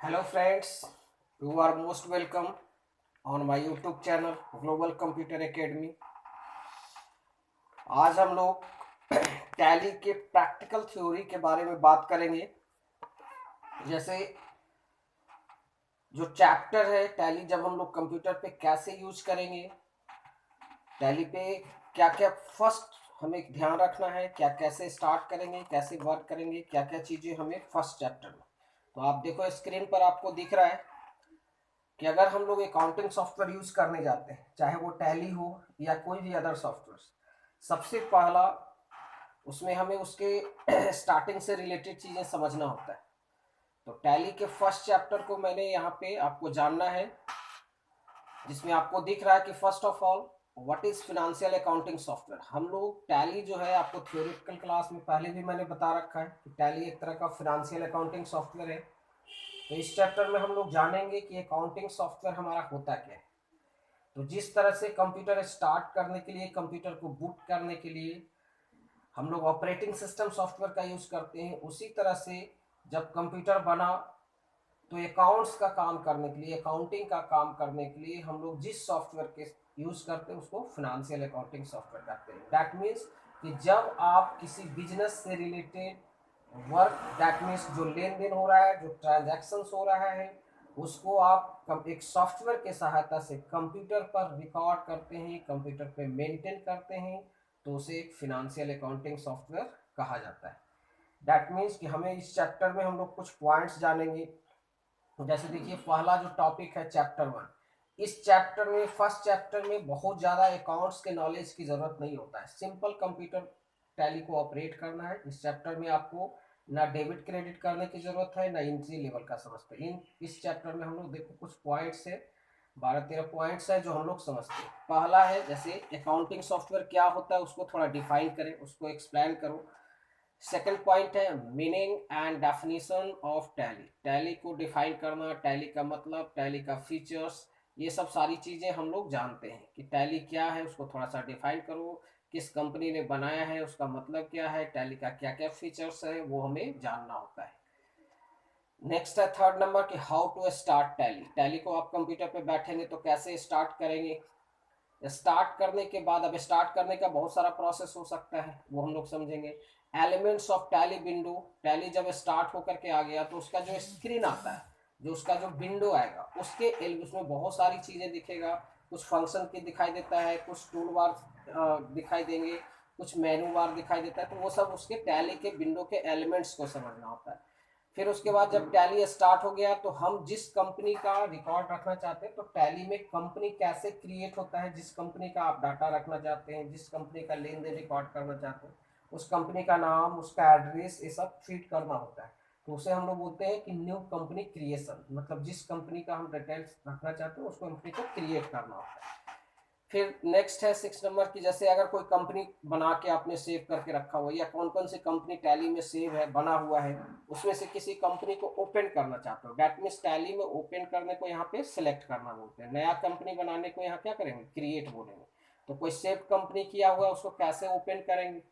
Hello friends, you are most welcome on my YouTube channel Global Computer Academy। आज हम लोग tally के practical theory के बारे में बात करेंगे। जैसे जो चैप्टर है टैली, जब हम लोग कंप्यूटर पे कैसे यूज करेंगे, टैली पे क्या क्या फर्स्ट हमें ध्यान रखना है, क्या कैसे स्टार्ट करेंगे, कैसे वर्क करेंगे, क्या क्या चीज़ें हमें फर्स्ट चैप्टर में। तो आप देखो स्क्रीन पर आपको दिख रहा है कि अगर हम लोग अकाउंटिंग सॉफ्टवेयर यूज करने जाते हैं, चाहे वो टैली हो या कोई भी अदर सॉफ्टवेयर, सबसे पहला उसमें हमें उसके स्टार्टिंग से रिलेटेड चीजें समझना होता है। तो टैली के फर्स्ट चैप्टर को मैंने यहाँ पे आपको जानना है, जिसमें आपको दिख रहा है कि first of all what is financial accounting software. हम लोग टैली जो है, आपको थ्योरेटिकल क्लास में पहले भी मैंने बता रखा है कि टैली एक तरह का फिनेंशियल अकाउंटिंग सॉफ्टवेयर है। तो इस चैप्टर में हम लोग जानेंगे कि अकाउंटिंग सॉफ्टवेयर हमारा होता क्या है। तो जिस तरह से कंप्यूटर स्टार्ट करने के लिए, कंप्यूटर को बूट करने के लिए हम लोग ऑपरेटिंग सिस्टम सॉफ्टवेयर का यूज करते हैं, उसी तरह से जब कंप्यूटर बना तो अकाउंट्स का काम करने के लिए, अकाउंटिंग का काम करने के लिए हम लोग जिस सॉफ्टवेयर के यूज करते हैं उसको फिनेंशियल अकाउंटिंग सॉफ्टवेयर कहते हैं। दैट मीन्स कि जब आप किसी बिजनेस से रिलेटेड वर्क, दैट मीन्स जो लेन देन हो रहा है, जो ट्रांजैक्शंस हो रहा है, उसको आप एक सॉफ्टवेयर के सहायता से कंप्यूटर पर रिकॉर्ड करते हैं, कंप्यूटर पे मेंटेन करते हैं, तो उसे एक फिनेंशियल अकाउंटिंग सॉफ्टवेयर कहा जाता है। दैट मीन्स कि हमें इस चैप्टर में हम लोग कुछ पॉइंट्स जानेंगे। जैसे देखिए, पहला जो टॉपिक है चैप्टर 1। इस चैप्टर में, फर्स्ट चैप्टर में बहुत ज़्यादा अकाउंट्स के नॉलेज की ज़रूरत नहीं होता है। सिंपल कंप्यूटर टैली को ऑपरेट करना है। इस चैप्टर में आपको ना डेबिट क्रेडिट करने की ज़रूरत है, ना एंट्री लेवल का समझते हैं। इस चैप्टर में हम लोग देखो कुछ पॉइंट्स है, 12-13 पॉइंट्स है जो हम लोग समझते हैं। पहला है, जैसे अकाउंटिंग सॉफ्टवेयर क्या होता है उसको थोड़ा डिफाइन करें, उसको एक्सप्लेन करो। सेकंड पॉइंट है meaning and definition of tally. Tally को डिफाइन करना, टैली का मतलब, टैली का फीचर्स, ये सब सारी चीज़ें हम लोग जानते हैं कि टैली क्या है, उसको थोड़ा सा डिफाइन करो। किस कंपनी ने बनाया है, उसका मतलब क्या है, टैली का क्या क्या फीचर्स है, वो हमें जानना होता है। नेक्स्ट है थर्ड नंबर कि how to start Tally. Tally को आप कंप्यूटर पे बैठेंगे तो कैसे स्टार्ट करेंगे। स्टार्ट करने के बाद, अब स्टार्ट करने का बहुत सारा प्रोसेस हो सकता है, वो हम लोग समझेंगे। Elements of tally window. Tally जब स्टार्ट होकर के आ गया तो उसका जो स्क्रीन आता है, जो उसका जो विंडो आएगा, उसमें बहुत सारी चीज़ें दिखेगा। कुछ फंक्शन की दिखाई देता है, कुछ टूल बार दिखाई देंगे, कुछ मेनू बार दिखाई देता है। तो वो सब उसके टैली के विंडो के एलिमेंट्स को समझना होता है। फिर उसके बाद जब टैली स्टार्ट हो गया तो हम जिस कंपनी का रिकॉर्ड रखना चाहते हैं, तो टैली में कंपनी कैसे क्रिएट होता है, जिस कंपनी का आप डाटा रखना चाहते हैं, जिस कंपनी का लेन देन रिकॉर्ड करना चाहते हैं, उस कंपनी का नाम, उसका एड्रेस, ये सब फीड करना होता है। तो उसे हम लोग बोलते हैं कि न्यू कंपनी क्रिएशन, मतलब जिस कंपनी का हम डिटेल्स रखना चाहते हैं उस कंपनी को क्रिएट करना होता है। फिर नेक्स्ट है 6 नंबर की, जैसे अगर कोई कंपनी बना के आपने सेव करके रखा हुआ है, या कौन कौन सी कंपनी टैली में सेव है, बना हुआ है, उसमें से किसी कंपनी को ओपन करना चाहते हो, दैट मीन्स टैली में ओपन करने को यहाँ पे सिलेक्ट करना बोलते हैं। नया कंपनी बनाने को यहाँ क्या करेंगे, क्रिएट बोलेंगे। तो कोई सेव कंपनी किया हुआ है उसको कैसे ओपन करेंगे।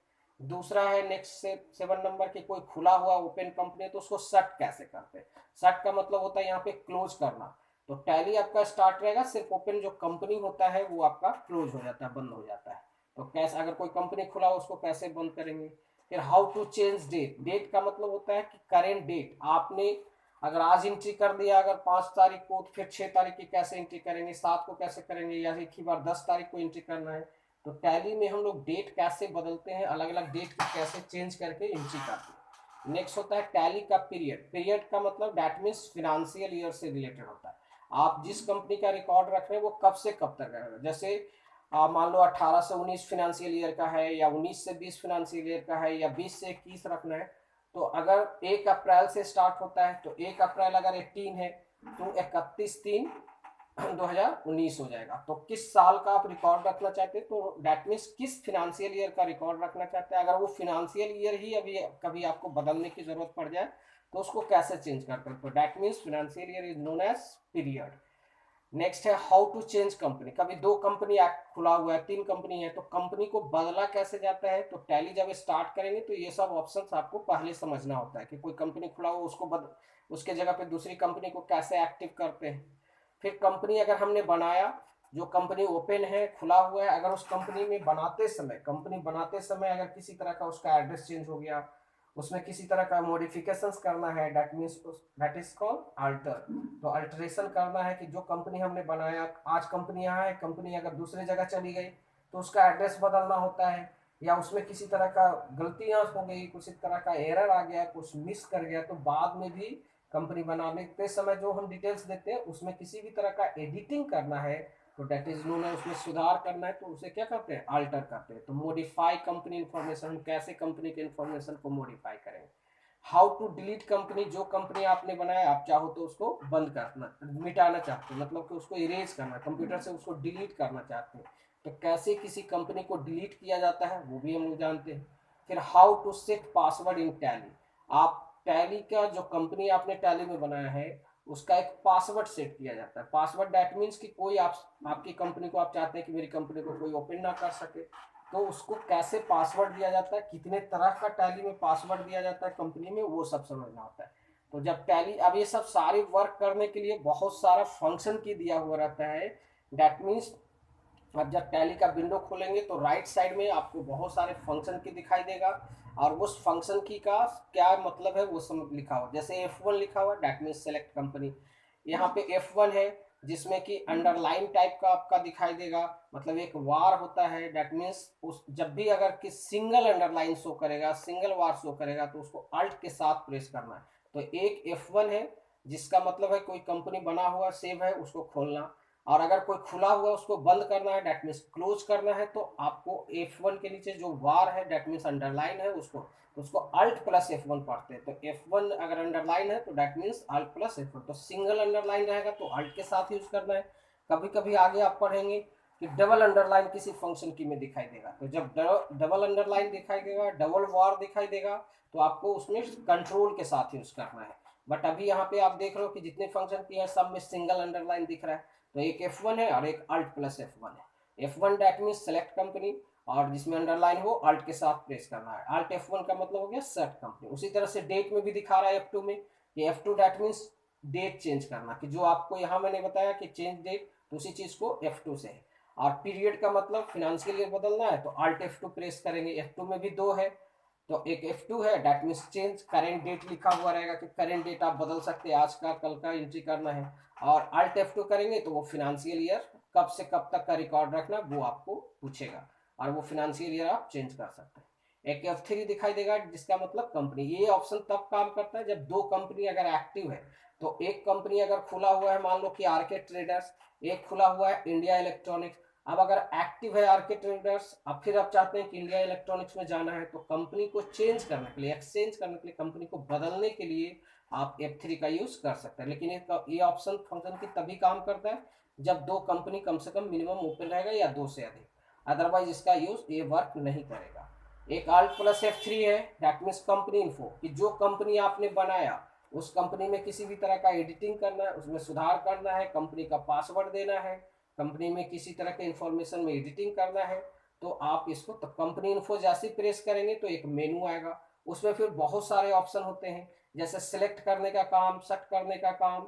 दूसरा है नेक्स्ट से 7 नंबर की, कोई खुला हुआ ओपन कंपनी है तो उसको शट कैसे करते हैं। शट का मतलब होता है यहाँ पे क्लोज करना। तो टैली आपका स्टार्ट रहेगा, सिर्फ ओपन जो कंपनी होता है वो आपका क्लोज हो जाता है, बंद हो जाता है। तो कैसे, अगर कोई कंपनी खुला हो उसको कैसे बंद करेंगे। फिर how to change date. Date का मतलब होता है कि करेंट डेट आपने अगर आज एंट्री कर दिया, अगर 5 तारीख को, तो फिर 6 तारीख की कैसे एंट्री करेंगे, 7 को कैसे करेंगे, या एक ही बार 10 तारीख को एंट्री करना है। तो टैली में हम लोग डेट कैसे बदलते हैं, अलग अलग डेट को कैसे चेंज करके एंट्री करते हैं। नेक्स्ट होता है टैली का पीरियड। पीरियड का मतलब दैट मीन्स फिनेंशियल ईयर से रिलेटेड होता है। आप जिस कंपनी का रिकॉर्ड रख रहे हैं वो कब से कब तक रहेगा। जैसे आप मान लो 18 से 19 फिनेंशियल ईयर का है, या 19 से 20 फिनेंशियल ईयर का है, या 20 से 21 रखना है। तो अगर 1 अप्रैल से स्टार्ट होता है तो 1 अप्रैल अगर 18 है तो 31/3/2019 हो जाएगा। तो किस साल का आप रिकॉर्ड रखना चाहते हैं, तो दैट मीन्स किस फिनेंशियल ईयर का रिकॉर्ड रखना चाहते हैं। अगर वो फिनेंशियल ईयर ही अभी कभी आपको बदलने की जरूरत पड़ जाए तो उसको कैसे चेंज करते हैं, तो that means financial year is known as period. Next है हाउ टू चेंज कंपनी। कभी दो कंपनी खुला हुआ है, तीन कंपनी है, तो कंपनी को बदला कैसे जाता है। तो टैली जब स्टार्ट करेंगे तो ये सब ऑप्शंस आपको पहले समझना होता है कि कोई कंपनी खुला हुआ उसको उसके जगह पे दूसरी कंपनी को कैसे एक्टिव करते हैं। फिर कंपनी अगर हमने बनाया, जो कंपनी ओपन है खुला हुआ है, अगर उस कंपनी में बनाते समय अगर किसी तरह का उसका एड्रेस चेंज हो गया, उसमें किसी तरह का मॉडिफिकेशंस करना है, that means that is called alter. तो अल्टरेशन करना है कि जो कंपनी हमने बनाया, आज कंपनी यहाँ है, कंपनी अगर दूसरी जगह चली गई तो उसका एड्रेस बदलना होता है, या उसमें किसी तरह का गलतियां हो गई, किसी तरह का एरर आ गया, कुछ मिस कर गया, तो बाद में भी कंपनी बनाने के समय जो हम डिटेल्स देते हैं उसमें किसी भी तरह का एडिटिंग करना है तो डेट इज नोन है, उसमें सुधार करना है तो उसे क्या करते हैं, अल्टर करते हैं। तो मॉडिफाई कंपनी इन्फॉर्मेशन, हम कैसे कंपनी के इन्फॉर्मेशन को मॉडिफाई करेंगे। हाउ टू डिलीट कंपनी, जो कंपनी आपने बनाया आप चाहो तो उसको बंद करना, मिटाना चाहते हैं, मतलब कि उसको इरेज करना, कंप्यूटर से उसको डिलीट करना चाहते हैं, तो कैसे किसी कंपनी को डिलीट किया जाता है वो भी हम लोग जानते हैं। फिर how to set password in Tally, आप टैली का जो कंपनी आपने टैली में बनाया है उसका एक पासवर्ड सेट किया जाता है। पासवर्ड दैट मीन्स कि कोई आपकी कंपनी को आप चाहते हैं कि मेरी कंपनी को कोई ओपन ना कर सके, तो उसको कैसे पासवर्ड दिया जाता है, कितने तरह का टैली में पासवर्ड दिया जाता है कंपनी में, वो सब समझना होता है। तो जब टैली, अब ये सब सारी वर्क करने के लिए बहुत सारा फंक्शन की दिया हुआ रहता है। दैट मीन्स अब जब टैली का विंडो खोलेंगे तो राइट साइड में आपको बहुत सारे फंक्शन की दिखाई देगा, और उस फंक्शन की का क्या मतलब है वो सब लिखा हुआ। जैसे F1 लिखा हुआ, दैट मीन्स सेलेक्ट कंपनी। यहाँ पे F1 है जिसमें कि अंडरलाइन टाइप का आपका दिखाई देगा, मतलब एक वार होता है, दैट मीन्स उस जब भी अगर कि सिंगल अंडरलाइन शो करेगा, सिंगल वार शो करेगा, तो उसको अल्ट के साथ प्रेस करना है। तो एक F1 है जिसका मतलब है कोई कंपनी बना हुआ सेव है उसको खोलना, और अगर कोई खुला हुआ उसको बंद करना है, डेट मीन्स क्लोज करना है, तो आपको F1 के नीचे जो वार है डेट मीन्स अंडरलाइन है उसको अल्ट प्लस F1 पढ़ते हैं। तो F1 अगर अंडरलाइन है तो that means alt plus F1, तो सिंगल अंडरलाइन रहेगा तो अल्ट के साथ यूज करना है। कभी कभी आगे आप पढ़ेंगे कि डबल अंडरलाइन किसी फंक्शन की में दिखाई देगा, तो जब डबल अंडरलाइन दिखाई देगा, डबल वार दिखाई देगा, तो आपको उसमें कंट्रोल के साथ यूज करना है। बट अभी यहाँ पे आप देख रहे हो कि जितने फंक्शन की है सब में सिंगल अंडरलाइन दिख रहा है, तो एक F1 है और एक अल्ट प्लस F1 है। F1 that means select company, और जिसमें अंडरलाइन हो अल्ट के साथ प्रेस करना है। अल्ट F1 का मतलब हो गया सेट कंपनी। उसी तरह से डेट में भी दिखा रहा है F2 में कि F2 that means that change करना, कि जो आपको यहाँ मैंने बताया कि चेंज डेट, तो उसी चीज को F2 से है। और पीरियड का मतलब फिनेंशियल ईयर बदलना है तो अल्ट F2 प्रेस करेंगे। F2 में भी दो है, तो एक F2 है that means change, current date लिखा हुआ रहेगा कि करेंट डेट आप बदल सकते हैं, आज का कल का एंट्री करना है। और अल्ट F2 करेंगे तो वो फिनेंशियल ईयर कब से कब तक का रिकॉर्ड रखना वो आपको पूछेगा, और वो फिनेंशियल ईयर आप चेंज कर सकते हैं। एक F3 दिखाई देगा जिसका मतलब कंपनी। ये ऑप्शन तब काम करता है जब दो कंपनी अगर एक्टिव है, तो एक कंपनी अगर खुला हुआ है, मान लो कि आरके ट्रेडर्स, एक खुला हुआ है इंडिया इलेक्ट्रॉनिक्स। अब अगर एक्टिव है आरके ट्रेडर्स, अब फिर आप चाहते हैं कि इंडिया इलेक्ट्रॉनिक्स में जाना है, तो कंपनी को चेंज करने के लिए, एक्सचेंज करने के लिए, कंपनी को बदलने के लिए आप F3 का यूज कर सकते हैं। लेकिन ये ऑप्शन फंक्शन की तभी काम करता है जब दो कंपनी कम से कम मिनिमम ओपन रहेगा या दो से अधिक, अदरवाइज इसका यूज ये वर्क नहीं करेगा। एक अल्ट प्लस F3 है, दैट मीन्स कंपनी इन्फो, कि जो कंपनी आपने बनाया उस कंपनी में किसी भी तरह का एडिटिंग करना है, उसमें सुधार करना है, कंपनी का पासवर्ड देना है, कंपनी में किसी तरह के इंफॉर्मेशन में एडिटिंग करना है, तो आप इसको तो कंपनी इन्फो जैसे प्रेस करेंगे तो एक मेनू आएगा, उसमें फिर बहुत सारे ऑप्शन होते हैं, जैसे सिलेक्ट करने का काम, सेट करने का काम,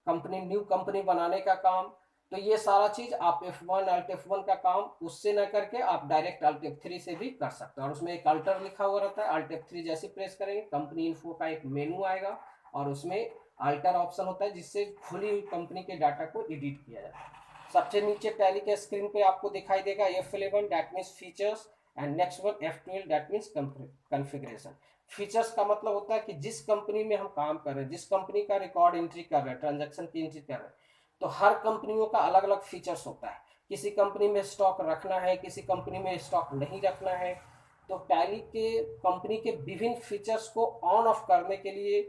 कंपनी न्यू कंपनी बनाने का काम। तो ये सारा चीज आप F1 अल्ट F1 का काम उससे ना करके आप डायरेक्ट अल्ट F3 से भी कर सकते हैं। और उसमें एक अल्टर लिखा हुआ रहता है, अल्ट F3 जैसे प्रेस करेंगे कंपनी इन्फो का एक मेनू आएगा, और उसमें अल्टर ऑप्शन होता है जिससे खुली हुई कंपनी के डाटा को एडिट किया जाता है। सबसे नीचे टैली के स्क्रीन पे आपको दिखाई देगा F11 that means features, and next one F12 that means configuration. Features का मतलब होता है कि जिस कंपनी में हम काम कर रहे हैं, जिस कंपनी का रिकॉर्ड एंट्री कर रहे हैं, ट्रांजैक्शन की एंट्री कर रहे हैं, तो हर कंपनियों का अलग अलग फीचर्स होता है। किसी कंपनी में स्टॉक रखना है, किसी कंपनी में स्टॉक नहीं रखना है। तो टैली के कंपनी के विभिन्न फीचर्स को ऑन ऑफ करने के लिए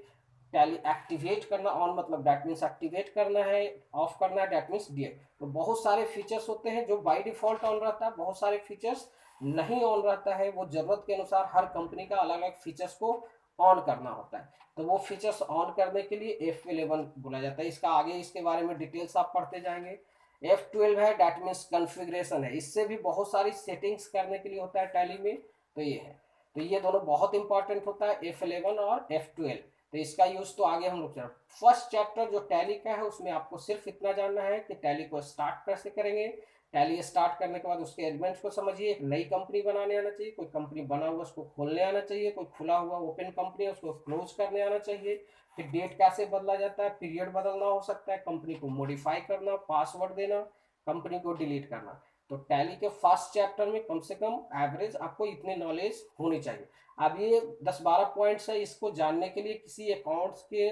टैली एक्टिवेट करना, ऑन मतलब दैट मीन्स एक्टिवेट करना है, ऑफ करना है दैट मीन्स डीएक्ट। तो बहुत सारे फीचर्स होते हैं जो बाय डिफॉल्ट ऑन रहता है, बहुत सारे फीचर्स नहीं ऑन रहता है, वो जरूरत के अनुसार हर कंपनी का अलग अलग फीचर्स को ऑन करना होता है। तो वो फीचर्स ऑन करने के लिए F11 बोला जाता है। इसका आगे इसके बारे में डिटेल्स आप पढ़ते जाएंगे। F12 है, डेट मीन्स कॉन्फ़िगरेशन है। इससे भी बहुत सारी सेटिंग्स करने के लिए होता है टैली में। तो ये है, तो ये दोनों बहुत इंपॉर्टेंट होता है, F11 और F12। तो इसका यूज तो आगे हम लोग फर्स्ट चैप्टर जो टैली का है उसमें आपको सिर्फ इतना जानना है कि टैली को स्टार्ट कैसे करेंगे। टैली स्टार्ट करने के बाद उसके एलिमेंट्स को समझिए। एक नई कंपनी बनाने आना चाहिए, कोई कंपनी बना हुआ उसको खोलने आना चाहिए, कोई खुला हुआ ओपन कंपनी है उसको क्लोज करने आना चाहिए। फिर डेट कैसे बदला जाता है, पीरियड बदलना हो सकता है, कंपनी को मॉडिफाई करना, पासवर्ड देना, कंपनी को डिलीट करना। तो टैली के फर्स्ट चैप्टर में कम से कम एवरेज आपको इतने नॉलेज होनी चाहिए। अब ये 10-12 पॉइंट्स है, इसको जानने के लिए किसी अकाउंट्स के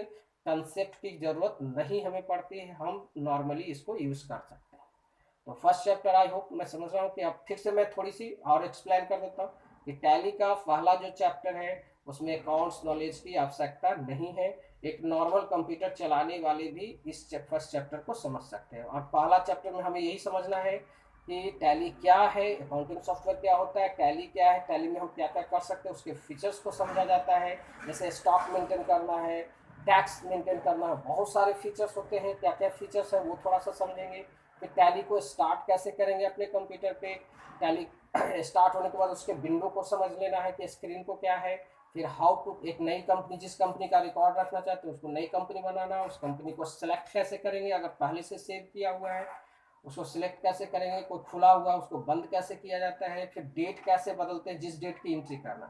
कंसेप्ट की जरूरत नहीं हमें पड़ती है, हम नॉर्मली इसको यूज कर सकते हैं। तो फर्स्ट चैप्टर आई होप, मैं समझ रहा हूँ कि अब फिर से मैं थोड़ी सी और एक्सप्लेन कर देता हूँ कि टैली का पहला जो चैप्टर है उसमें अकाउंट्स नॉलेज की आवश्यकता नहीं है। एक नॉर्मल कंप्यूटर चलाने वाले भी इस फर्स्ट चैप्टर को समझ सकते हैं। और पहला चैप्टर में हमें यही समझना है कि टैली क्या है, अकाउंटिंग सॉफ्टवेयर क्या होता है, टैली क्या है, टैली में हम क्या क्या कर सकते हैं, उसके फीचर्स को समझा जाता है। जैसे स्टॉक मेंटेन करना है, टैक्स मेंटेन करना है, बहुत सारे फीचर्स होते हैं, क्या क्या फीचर्स है वो थोड़ा सा समझेंगे। फिर टैली को स्टार्ट कैसे करेंगे अपने कंप्यूटर पे, टैली स्टार्ट होने के बाद उसके विंडो को समझ लेना है कि स्क्रीन को क्या है। फिर हाउ टू, एक नई कंपनी, जिस कंपनी का रिकॉर्ड रखना चाहते हैं उसको नई कंपनी बनाना है, उस कंपनी को सिलेक्ट कैसे करेंगे, अगर पहले से सेव किया हुआ है उसको सिलेक्ट कैसे करेंगे, कोई खुला हुआ उसको बंद कैसे किया जाता है। फिर डेट कैसे बदलते हैं, जिस डेट की एंट्री करना।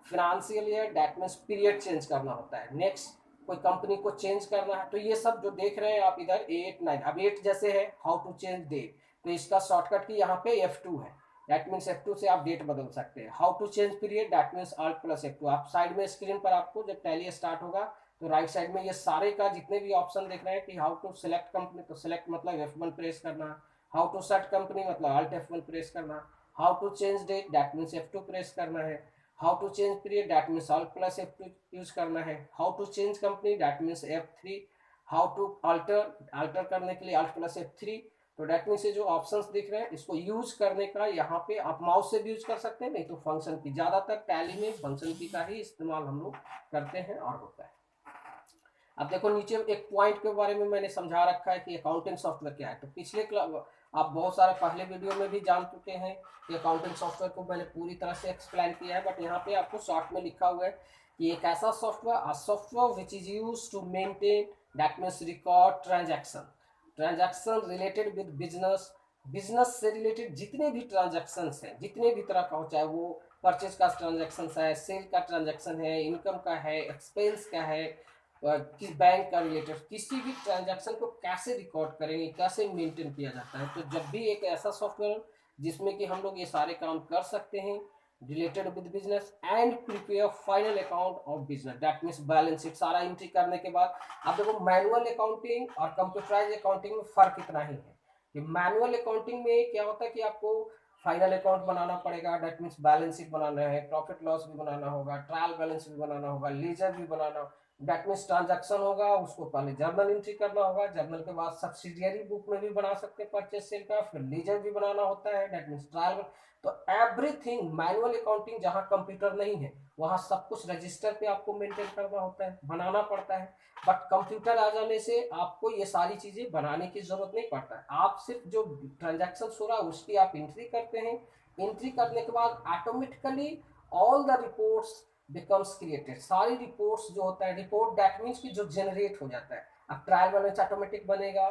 Financial year, that means period change करना होता है। नेक्स्ट, कोई कंपनी को चेंज करना है। तो ये सब जो देख रहे हैं आप इधर 8 9, अब 8 जैसे है हाउ टू चेंज डेट, तो इसका शॉर्टकट की यहाँ पे F2 है, दैट मीन्स F2 से आप डेट बदल सकते हैं। How to change period, that means Alt plus F2। आप साइड में स्क्रीन पर आपको जब टैली स्टार्ट होगा तो राइट साइड में ये सारे का जितने भी ऑप्शन देख रहे हैं कि हाउ टू सिलेक्ट कंपनी, तो सिलेक्ट मतलब F1 प्रेस करना, हाउ टू सेट कंपनी मतलब Alt F1 प्रेस करना, how to change date that means F2 press करना है, how to change period that means Alt plus F2 use करना है, how to change company that means F3, how to alter करने के लिए Alt plus F3। तो that means ये जो ऑप्शंस दिख रहे हैं इसको यूज करने का यहाँ पे आप माउस से भी यूज कर सकते हैं, नहीं तो फंक्शन की, ज्यादातर टैली में फंक्शन की का ही इस्तेमाल हम लोग करते हैं और होता है। अब देखो नीचे एक पॉइंट के बारे में मैंने समझा रखा है कि अकाउंटिंग सॉफ्टवेयर क्या है। तो पिछले आप बहुत सारे पहले वीडियो में भी जान चुके हैं कि अकाउंटिंग सॉफ्टवेयर को मैंने पूरी तरह से एक्सप्लेन किया है, बट यहाँ पे आपको शॉर्ट में लिखा हुआ है कि एक ऐसा software which is use to maintain, that means record transaction related with business, business से रिलेटेड जितने भी ट्रांजैक्शन हैं, जितने भी तरह का हो, चाहे वो परचेज का ट्रांजैक्शन है, सेल का ट्रांजैक्शन है, इनकम का है, एक्सपेंस का है, किस बैंक का रिलेटेड, किसी भी ट्रांजैक्शन को कैसे रिकॉर्ड करेंगे, कैसे मेंटेन किया जाता है। तो जब भी एक ऐसा सॉफ्टवेयर जिसमें कि हम लोग ये सारे काम कर सकते हैं related with business and prepare final account of business, that means balance sheet सारा एंट्री करने के बाद। अब देखो मैनुअल अकाउंटिंग और कंप्यूटराइज अकाउंटिंग में फर्क इतना ही है कि मैनुअल अकाउंटिंग में क्या होता है कि आपको फाइनल अकाउंट बनाना पड़ेगा, दैट मीन्स बैलेंस शीट बनाना है, प्रॉफिट लॉस भी बनाना होगा, ट्रायल बैलेंस भी बनाना होगा, लीजर भी बनाना, दैट मीन्स ट्रांजैक्शन होगा उसको पहले जर्नल एंट्री करना होगा, जर्नल के बाद सब्सिडियरी बुक में भी बना सकते हैं परचेज सेल का, फिर लीजर भी बनाना होता है, दैट मीन्स ट्रायल। तो एवरीथिंग मैनुअल अकाउंटिंग, जहां कंप्यूटर नहीं है वहां सब कुछ रजिस्टर पे आपको मेंटेन करना होता है, बनाना पड़ता है। बट कंप्यूटर आ जाने से आपको ये सारी चीजें बनाने की जरूरत नहीं पड़ता है, आप सिर्फ जो ट्रांजैक्शन हो रहा है उसकी आप एंट्री करते हैं। एंट्री करने के बाद automatically all the reports becomes created, सारी रिपोर्ट्स जो होता है, रिपोर्ट दैट मीन्स कि जो जनरेट हो जाता है। अब ट्रायल बैलेंस ऑटोमेटिक बनेगा,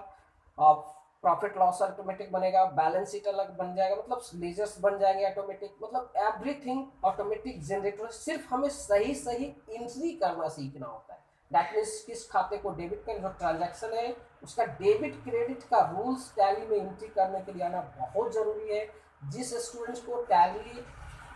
अब प्रॉफिट लॉस ऑटोमेटिक बनेगा, बैलेंस शीट अलग बन जाएगा, मतलब लेजर्स बन जाएंगे ऑटोमेटिक, मतलब एवरीथिंग ऑटोमेटिक जनरेट हो। सिर्फ हमें सही सही एंट्री करना सीखना होता है, दैट मीन्स किस खाते को डेबिट कर, जो ट्रांजैक्शन है उसका डेबिट क्रेडिट का रूल्स टैली में एंट्री करने के लिए आना बहुत जरूरी है। जिस स्टूडेंट्स को टैली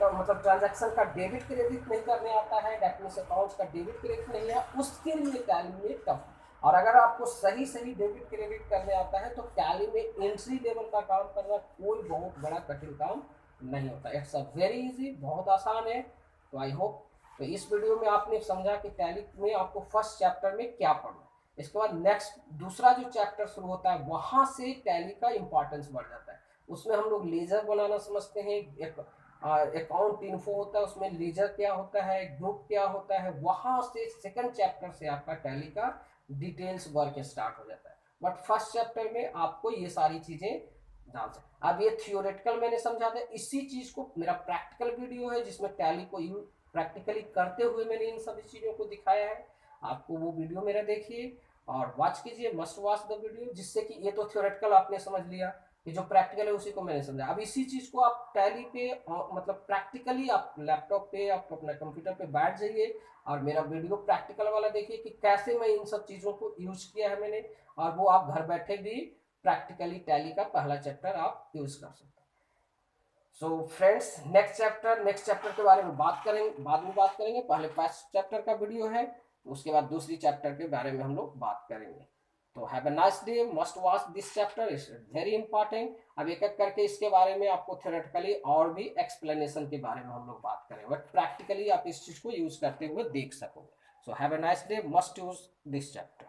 तो मतलब ट्रांजैक्शन का डेबिट क्रेडिट नहीं करने आता है, दैट मीन्स अकाउंट्स का डेबिट क्रेडिट नहीं है, उसके लिए टैली में टफ। और अगर आपको सही सही डेबिट क्रेडिट करने आता है तो टैली में एंट्री लेवल का काम करना कोई बहुत बड़ा कठिन काम नहीं होता, इट्स अ वेरी इजी, बहुत आसान है। तो आई होप तो इस वीडियो में आपने समझा कि टैली में आपको फर्स्ट चैप्टर में क्या पढ़ना है। इसके बाद नेक्स्ट दूसरा जो चैप्टर शुरू होता है वहां से टैली का इंपॉर्टेंस बढ़ जाता है। उसमें हम लोग लेजर बनाना समझते हैं, एक अकाउंट इन्फो होता है, उसमें लीजर क्या होता है, ग्रुप क्या होता है, वहां से सेकंड चैप्टर से आपका टैली का डिटेल्स वर्क स्टार्ट हो जाता है। बट फर्स्ट चैप्टर में आपको ये सारी चीजें डाल सकते। अब ये थियोरेटिकल मैंने समझा था, इसी चीज को मेरा प्रैक्टिकल वीडियो है जिसमें टैली को यूज प्रैक्टिकली करते हुए मैंने इन सभी चीजों को दिखाया है। आपको वो वीडियो मेरा देखिए और वॉच कीजिए, मस्ट वॉच द वीडियो, जिससे कि ये तो थियोरेटिकल आपने समझ लिया कि जो प्रैक्टिकल है उसी को मैंने समझा। अब इसी चीज को आप टैली पे मतलब प्रैक्टिकली आप लैपटॉप पे, आप अपना कंप्यूटर पे बैठ जाइए और मेरा वीडियो प्रैक्टिकल वाला देखिए कि कैसे मैं इन सब चीजों को यूज किया है मैंने, और वो आप घर बैठे भी प्रैक्टिकली टैली का पहला चैप्टर आप यूज कर सकते हैं। सो फ्रेंड्स, नेक्स्ट चैप्टर के बारे में बात करेंगे, बाद में बात करेंगे। पहले फर्स्ट चैप्टर का वीडियो है, उसके बाद दूसरी चैप्टर के बारे में हम लोग बात करेंगे। तो have a nice day, must watch this chapter, is very important. अब एक एक करके इसके बारे में आपको थ्योरेटिकली और भी एक्सप्लेनेशन के बारे में हम लोग बात करेंगे, बट प्रैक्टिकली आप इस चीज को यूज करते हुए देख सकोगे। So have a nice day, must use this chapter.